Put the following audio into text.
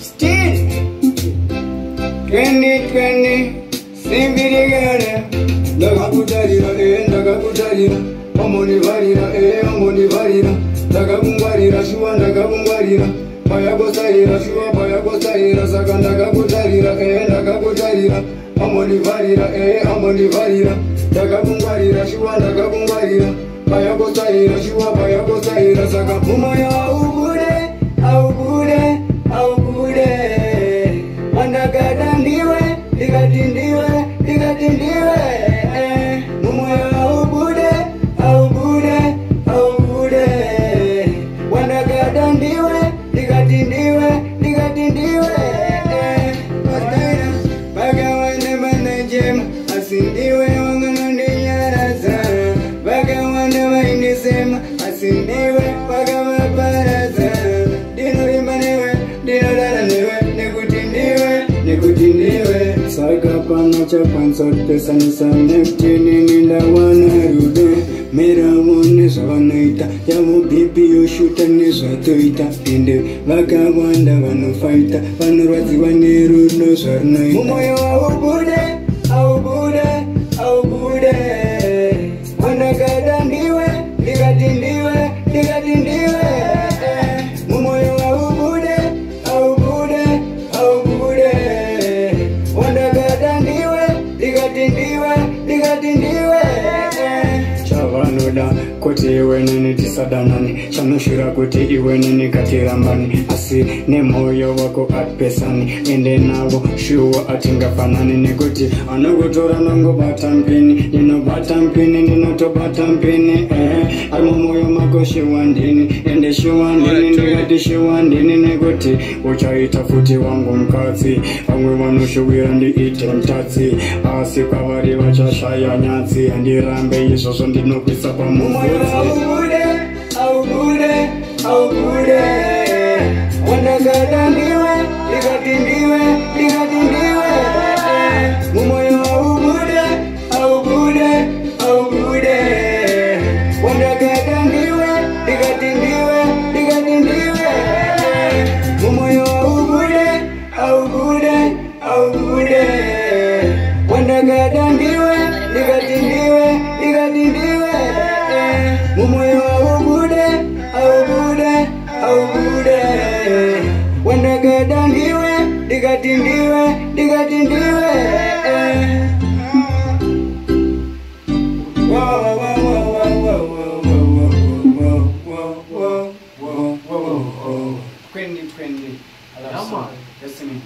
Still 2020 Simvirigana Ndakakutarira ndakakutarira Omonivarira omonivarira Ndakakungwarira shuwa ndakakungwarira Payakosarira shuwa payakosarira Saka ndakakutarira ndakakutarira Omonivarira omonivarira Ndakakungwarira shuwa ndakakungwarira Payakosarira shuwa payakosarira Saka mumoyo aubude Wandagada ndiwe Digati ndiwe Mumoyo aubude Wandagada ndiwe Digati ndiwe Bagawane manajem Asindiwe wanganande nyaraza Bagawane mainisema Asindiwe bagama baraza Dino rimanewe Dino daranewe Nekutindiwe Saka pana chapansa Tesanisa neftini Ninda wana rude Mera wane savanaita Yamu bibi yoshuta niswatoita Inde Vaka wanda vano fighta Vano razi vaneru no sarnaita Mumoyo aubude Wandagada ndiwe Digati ndiwe Mumoyo aubude Wandagada ndiwe Digati ndiwe Chavanoda kuti iwe nini tisadanani Chanoshira kuti iwe nini katirambani Asi nemoyo wako atpesani Ende navo shuwa atingafanani Nekuti anogotora nongobata mpini Ninobata mpini ninotobata mpini Armo moyo mako shiwandini Ende shiwandini ndigati shiwandini Nekuti uchaita futi wangu mkatsi Vamwe vanoshuwira ndiite mtatsi Asi kwavari vachashaya nyatsi Andirambe izozo ndinokwisa pamuvutsi aubude Wandagada ndiwe Digati ndiwe Mumoyo aubude Wandagada ndiwe Digati ndiwe Mumoyo aubude Wandagada ndiwe Digati ndiwe Mumoyo aubude Wandagada ndiwe Digati ndiwe Kwendi. Yes, me.